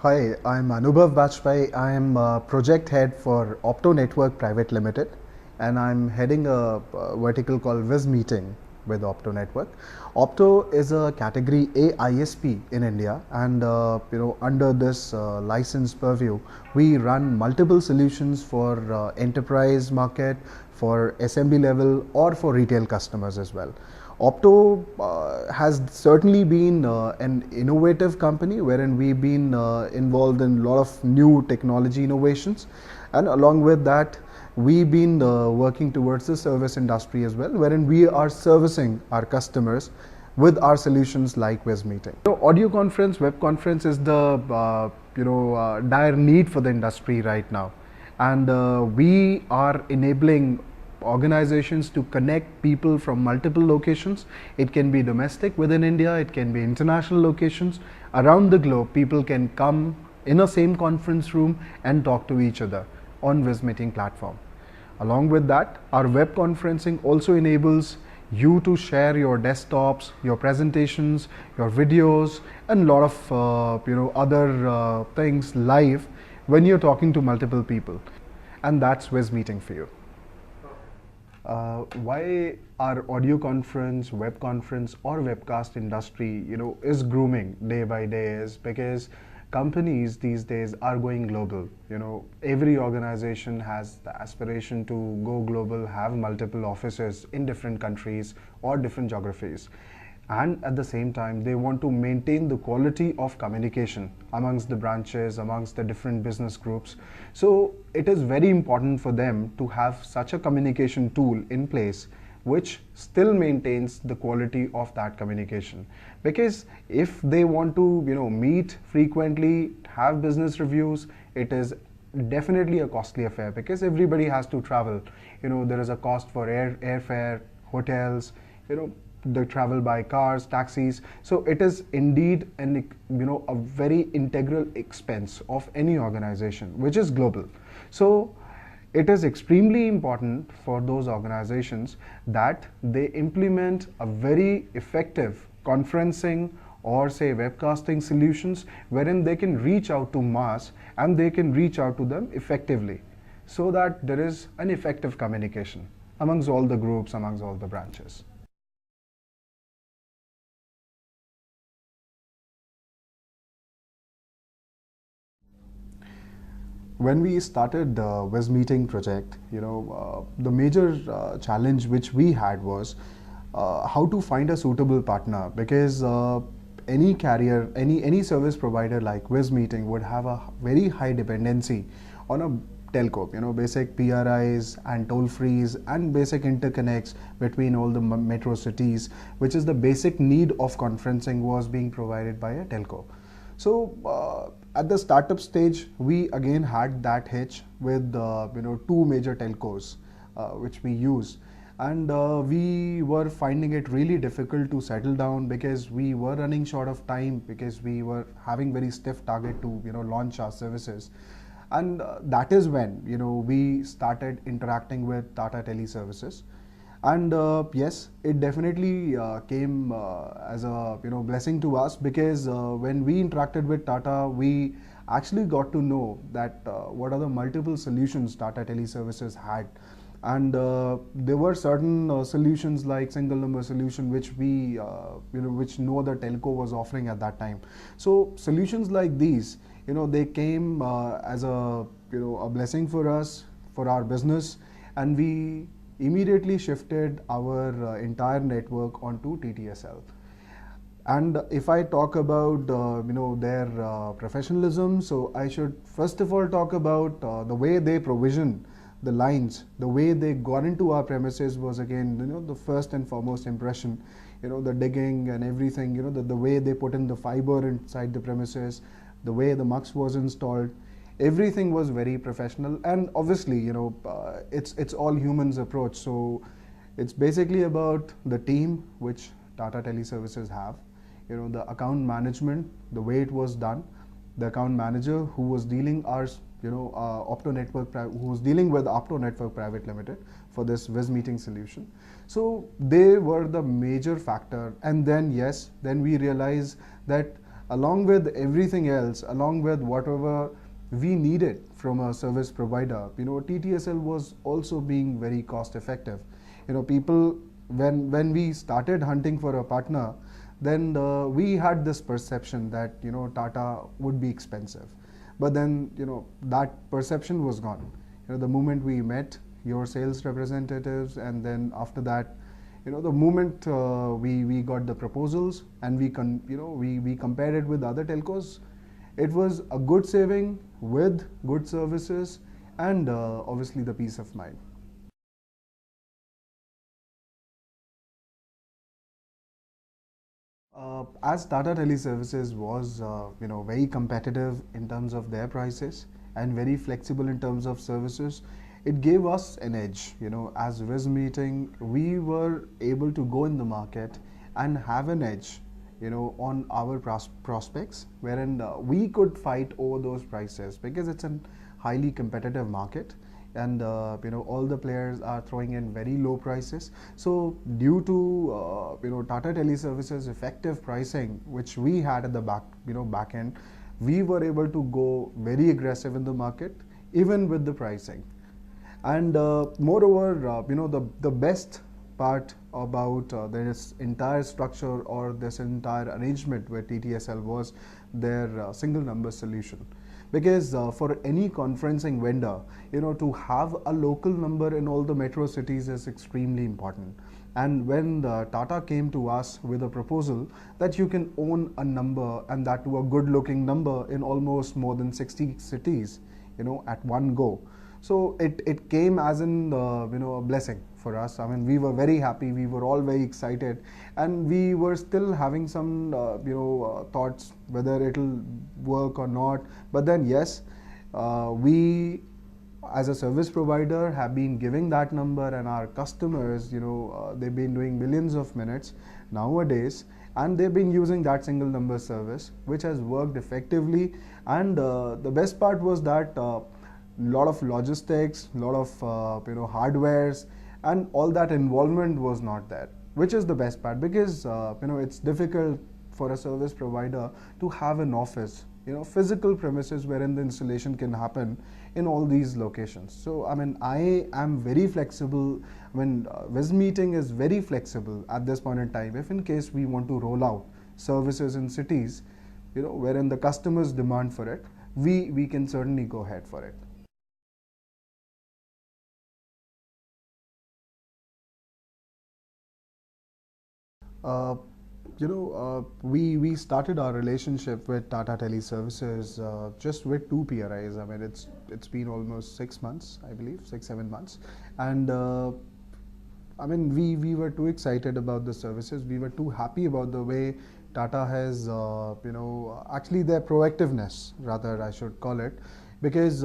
Hi, I'm Anubhav Bajpai. I'm project head for Opto Network Private Limited, and I'm heading a vertical called Whiz Meeting with Opto Network. Opto is a category A ISP in India, and under this license purview, we run multiple solutions for enterprise market, for SMB level, or for retail customers as well. Opto has certainly been an innovative company wherein we've been involved in a lot of new technology innovations, and along with that we've been working towards the service industry as well, wherein we are servicing our customers with our solutions like Whiz Meeting. Audio conference, web conference is the dire need for the industry right now, and we are enabling organizations to connect people from multiple locations. It can be domestic within India, it can be international locations. Around the globe, people can come in a same conference room and talk to each other on Whiz Meeting platform. Along with that, our web conferencing also enables you to share your desktops, your presentations, your videos, and a lot of other things live when you're talking to multiple people. And that's Whiz Meeting for you. Why our audio conference, web conference, or webcast industry, is grooming day by day is because companies these days are going global. Every organization has the aspiration to go global, have multiple offices in different countries or different geographies. And at the same time, they want to maintain the quality of communication amongst the branches, amongst the different business groups. So it is very important for them to have such a communication tool in place which still maintains the quality of that communication. Because if they want to meet frequently, have business reviews, it is definitely a costly affair because everybody has to travel. There is a cost for airfare, hotels, the travel by cars, taxis. So it is indeed a very integral expense of any organization which is global. So it is extremely important for those organizations that they implement a very effective conferencing or say webcasting solutions wherein they can reach out to mass and they can reach out to them effectively, so that there is an effective communication amongst all the groups, amongst all the branches. When we started the Whiz Meeting project, the major challenge which we had was how to find a suitable partner, because any carrier, any service provider like Whiz Meeting would have a very high dependency on a telco, basic PRIs and toll frees and basic interconnects between all the metro cities, which is the basic need of conferencing was being provided by a telco. So at the startup stage, we again had that hitch with two major telcos which we use, and we were finding it really difficult to settle down because we were running short of time, because we were having very stiff target to launch our services. And that is when we started interacting with Tata Tele Services. And yes, it definitely came as a blessing to us, because when we interacted with Tata, we actually got to know that what are the multiple solutions Tata Tele Services had. And there were certain solutions like single number solution which we which no other telco was offering at that time. So solutions like these, they came as a a blessing for us, for our business, and we immediately shifted our entire network onto TTSL. And if I talk about their professionalism, so I should first of all talk about the way they provision the lines. The way they got into our premises was again the first and foremost impression. The digging and everything, the way they put in the fiber inside the premises, the way the MUX was installed, everything was very professional. And obviously it's all humans approach. So it's basically about the team which Tata Tele Services have, the account management, the way it was done, the account manager who was dealing our Opto Network, who was dealing with Opto Network Private Limited for this Whiz Meeting solution. So they were the major factor. And then yes, then we realized that along with everything else, along with whatever we needed from a service provider, TTSL was also being very cost effective. People, when we started hunting for a partner, then we had this perception that Tata would be expensive, but then that perception was gone. The moment we met your sales representatives, and then after that, the moment we got the proposals and we compared it with other telcos, it was a good saving with good services, and obviously the peace of mind. As Tata Tele Services was, very competitive in terms of their prices and very flexible in terms of services, it gave us an edge. As Whiz Meeting, we were able to go in the market and have an edge, on our prospects, wherein we could fight over those prices because it's a highly competitive market, and all the players are throwing in very low prices. So due to Tata Teleservices effective pricing, which we had at the back end, we were able to go very aggressive in the market even with the pricing. And moreover, the best part about this entire structure or this entire arrangement with TTSL was their single number solution. Because for any conferencing vendor, to have a local number in all the metro cities is extremely important. And when the Tata came to us with a proposal that you can own a number, and that to a good looking number in almost more than 60 cities, at one go. So it came as in a blessing for us. I mean, we were very happy, we were all very excited, and we were still having some thoughts whether it'll work or not. But then yes, we as a service provider have been giving that number, and our customers, they've been doing millions of minutes nowadays, and they've been using that single number service, which has worked effectively. And the best part was that lot of logistics, lot of hardwares, and all that involvement was not there, which is the best part. Because it's difficult for a service provider to have an office, physical premises wherein the installation can happen in all these locations. So I mean, I am very flexible. I mean, Whiz Meeting is very flexible at this point in time. If in case we want to roll out services in cities, wherein the customers demand for it, we can certainly go ahead for it. Uh, we started our relationship with Tata Tele Services just with two PRIs. I mean, it's been almost 6 months, I believe, 6-7 months, and I mean, we were too excited about the services. We were too happy about the way Tata has, actually their proactiveness, rather I should call it, because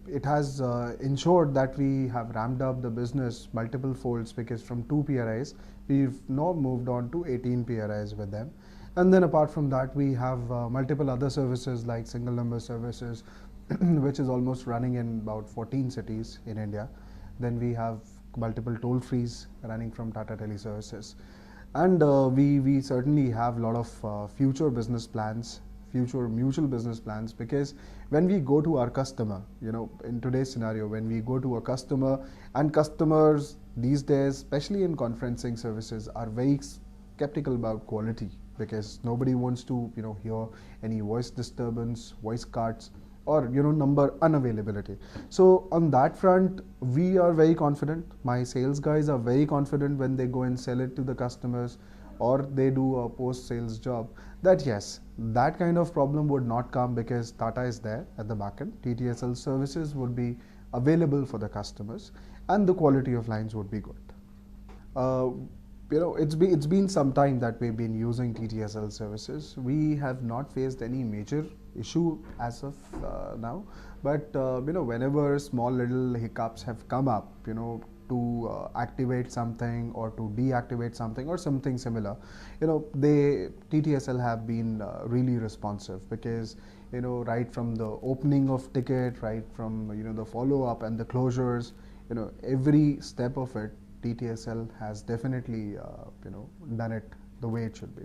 it has ensured that we have ramped up the business multiple folds. Because from two PRIs, we've now moved on to 18 PRIs with them. And then apart from that, we have multiple other services like single number services, which is almost running in about 14 cities in India. Then we have multiple toll frees running from Tata Tele Services. And we certainly have a lot of future business plans, future mutual business plans. Because when we go to our customer, in today's scenario, when we go to a customer, and customers these days, especially in conferencing services, are very skeptical about quality, because nobody wants to hear any voice disturbance, voice cuts, or number unavailability. So on that front, we are very confident. My sales guys are very confident when they go and sell it to the customers, or they do a post sales job, that yes, that kind of problem would not come, because Tata is there at the back end. TTSL services would be available for the customers, and the quality of lines would be good. uh, it's been some time that we've been using TTSL services. We have not faced any major issue as of now, but whenever small little hiccups have come up, to activate something or to deactivate something or something similar, they TTSL have been really responsive. Because right from the opening of ticket, right from the follow up and the closures, every step of it, TTSL has definitely done it the way it should be.